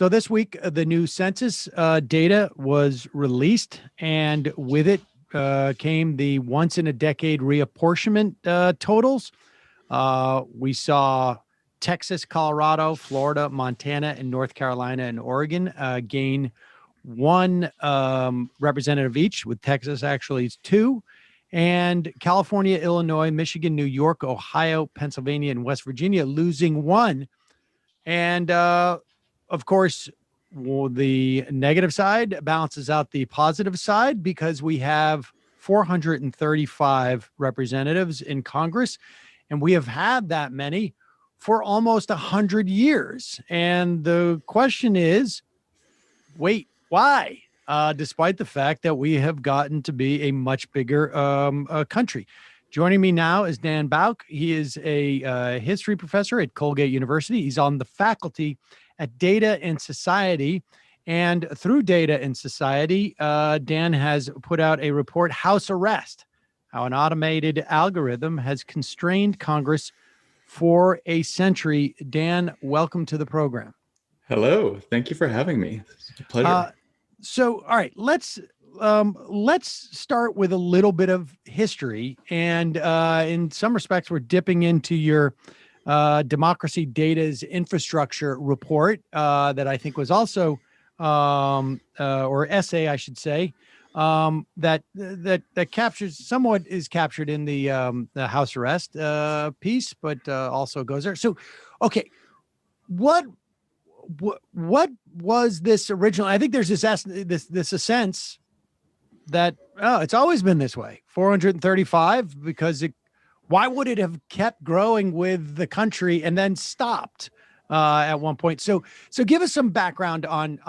So this week, the new census data was released, and with it came the once-in-a-decade reapportionment totals. We saw Texas, Colorado, Florida, Montana, and North Carolina and Oregon gain one representative each, with Texas actually two. And California, Illinois, Michigan, New York, Ohio, Pennsylvania, and West Virginia losing one. And of course, the negative side balances out the positive side because we have 435 representatives in Congress, and we have had that many for almost 100 years. And the question is, wait, why? Despite the fact that we have gotten to be a much bigger country. Joining me now is Dan Bouk. He is a history professor at Colgate University. He's on the faculty at Data and Society. And through Data and Society, Dan has put out a report, House Arrest, how an automated algorithm has constrained Congress for a century. Dan, welcome to the program. Hello. Thank you for having me. It's a pleasure. All right, let's start with a little bit of history. And in some respects, we're dipping into your Democracy Data's infrastructure report that I think was also, or essay, I should say, that captures somewhat is captured in the house arrest piece, but also goes there. So, okay, what was this original? I think there's this a sense that it's always been this way. 435 because why would it have kept growing with the country and then stopped at one point? So give us some background on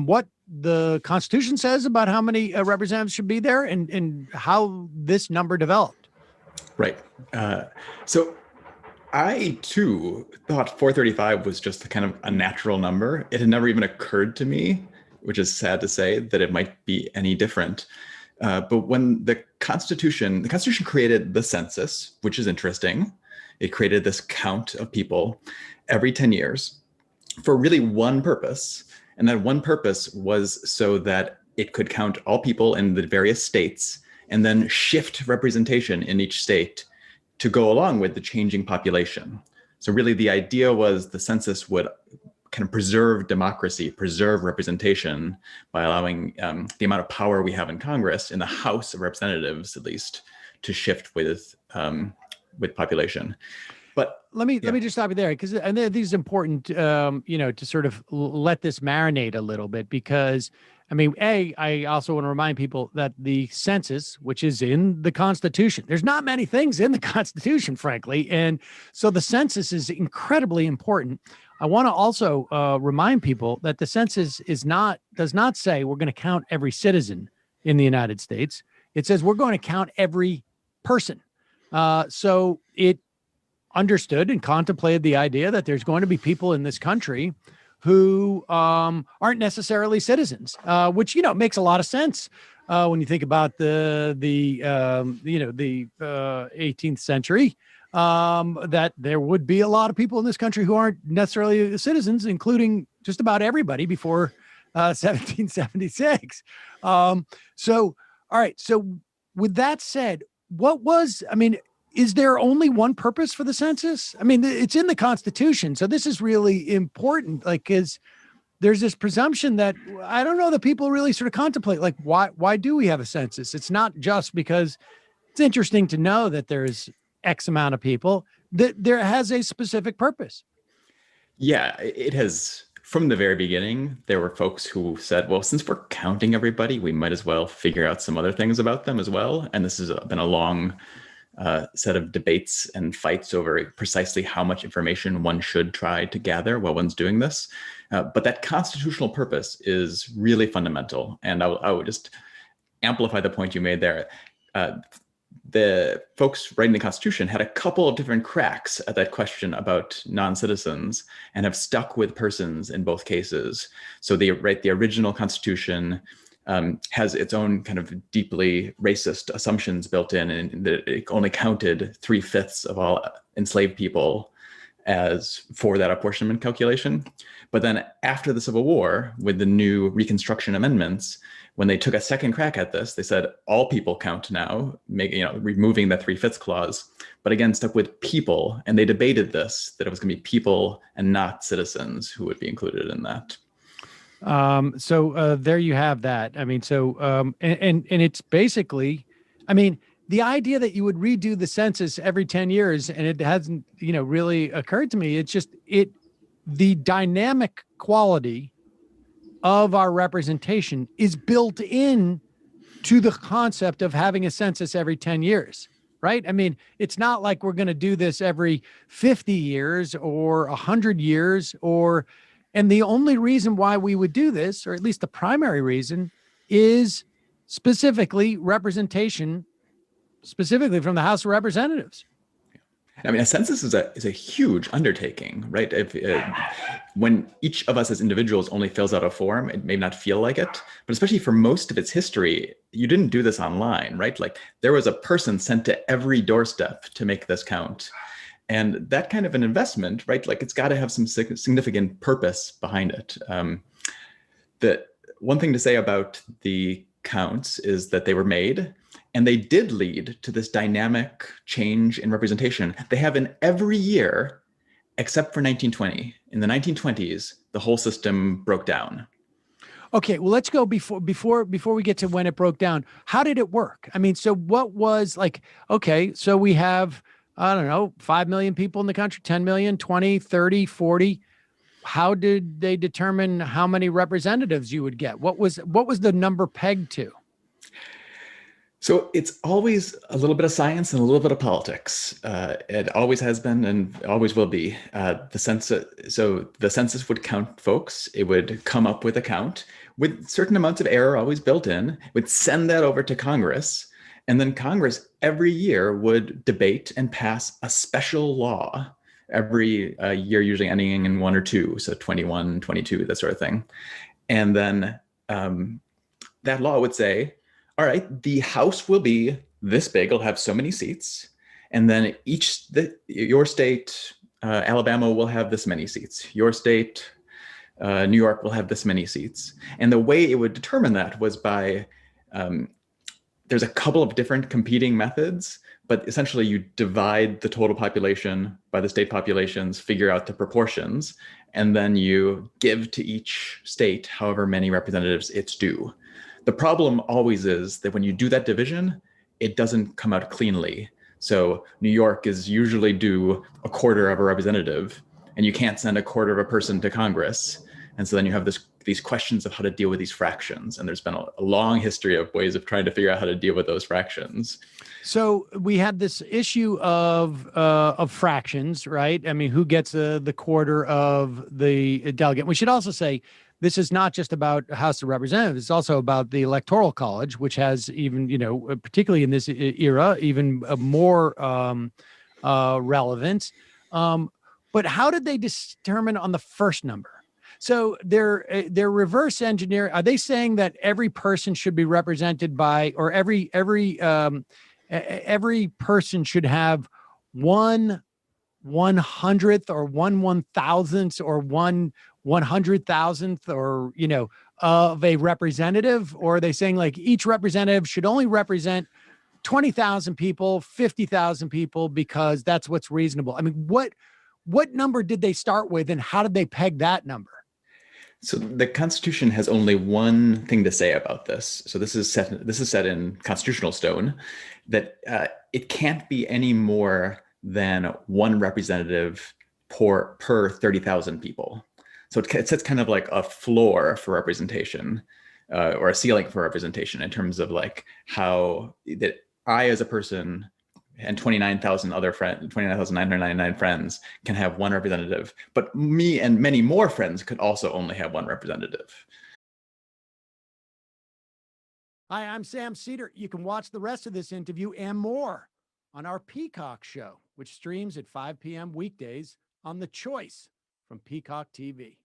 what the Constitution says about how many representatives should be there and how this number developed. Right. So I, too, thought 435 was just a kind of a natural number. It had never even occurred to me, which is sad to say, that it might be any different. But when the Constitution created the census, which is interesting. It created this count of people every 10 years for really one purpose. And that one purpose was so that it could count all people in the various states and then shift representation in each state to go along with the changing population. So really the idea was the census would kind of preserve democracy, preserve representation by allowing the amount of power we have in Congress, in the House of Representatives at least, to shift with population. But let me just stop you there, because I think these is important, to sort of let this marinate a little bit, because I mean, I also want to remind people that the census, which is in the Constitution, there's not many things in the Constitution, frankly. And so the census is incredibly important. I want to also remind people that the census does not say we're going to count every citizen in the United States. It says we're going to count every person. So it understood and contemplated the idea that there's going to be people in this country who aren't necessarily citizens, which makes a lot of sense when you think about the 18th century. That there would be a lot of people in this country who aren't necessarily citizens, including just about everybody before 1776. All right. So with that said, is there only one purpose for the census? I mean, it's in the Constitution. So this is really important, because there's this presumption that I don't know that people really sort of contemplate, like, why do we have a census? It's not just because it's interesting to know that there's X amount of people. That there has a specific purpose. Yeah, it has. From the very beginning, there were folks who said, well, since we're counting everybody, we might as well figure out some other things about them as well. And this has been a long set of debates and fights over precisely how much information one should try to gather while one's doing this. But that constitutional purpose is really fundamental. And I would just amplify the point you made there. The folks writing the Constitution had a couple of different cracks at that question about non-citizens and have stuck with persons in both cases. So the original Constitution has its own kind of deeply racist assumptions built in, and that it only counted 3/5 of all enslaved people. as for that apportionment calculation. But then after the Civil War, with the new Reconstruction amendments, when they took a second crack at this, they said all people count now, removing the 3/5 clause, but again stuck with people. And they debated this, that it was going to be people and not citizens who would be included in that. So there you have that. I mean, and it's basically, I mean, the idea that you would redo the census every 10 years and it hasn't, really occurred to me. It's just the dynamic quality of our representation is built in to the concept of having a census every 10 years, right? I mean, it's not like we're going to do this every 50 years or 100 years and the only reason why we would do this, or at least the primary reason, is specifically representation, specifically from the House of Representatives. I mean, a census is a huge undertaking, right? When each of us as individuals only fills out a form, it may not feel like it, but especially for most of its history, you didn't do this online, right? Like there was a person sent to every doorstep to make this count. And that kind of an investment, right? Like it's got to have some significant purpose behind it. The one thing to say about the counts is that they were made and they did lead to this dynamic change in representation. They have in every year, except for 1920. In the 1920s, the whole system broke down. Okay, well, let's go before we get to when it broke down. How did it work? I mean, so what was like, okay, so we have, I don't know, 5 million people in the country, 10 million, 20, 30, 40. How did they determine how many representatives you would get? What was the number pegged to? So it's always a little bit of science and a little bit of politics. It always has been and always will be. The census would count folks. It would come up with a count with certain amounts of error always built in. It would send that over to Congress. And then Congress every year would debate and pass a special law every year, usually ending in 1 or 2. So 21, 22, that sort of thing. And then that law would say, all right, the House will be this big, it'll have so many seats. And then your state, Alabama will have this many seats. Your state, New York will have this many seats. And the way it would determine that was by, there's a couple of different competing methods, but essentially you divide the total population by the state populations, figure out the proportions, and then you give to each state however many representatives it's due. The problem always is that when you do that division, it doesn't come out cleanly. So New York is usually due a quarter of a representative, and you can't send a quarter of a person to Congress. And so then you have these questions of how to deal with these fractions. And there's been a long history of ways of trying to figure out how to deal with those fractions. So we had this issue of fractions, right? I mean, who gets the quarter of the delegate? We should also say, this is not just about House of Representatives. It's also about the Electoral College, which has even, particularly in this era, even more relevance. But how did they determine on the first number? So they're reverse engineering. Are they saying that every person should be represented by, or every person should have 1/100th or 1/1000th or 1/100,000th or, of a representative? Or are they saying like each representative should only represent 20,000 people, 50,000 people, because that's what's reasonable? I mean, what number did they start with and how did they peg that number? So the Constitution has only one thing to say about this. So this is set in constitutional stone, that it can't be any more than one representative per 30,000 people. So it sets kind of like a floor for representation, or a ceiling for representation, in terms of like how that I as a person and 29,999 friends can have one representative, but me and many more friends could also only have one representative. Hi, I'm Sam Seder. You can watch the rest of this interview and more on our Peacock show, which streams at 5 p.m. weekdays on The Choice from Peacock TV.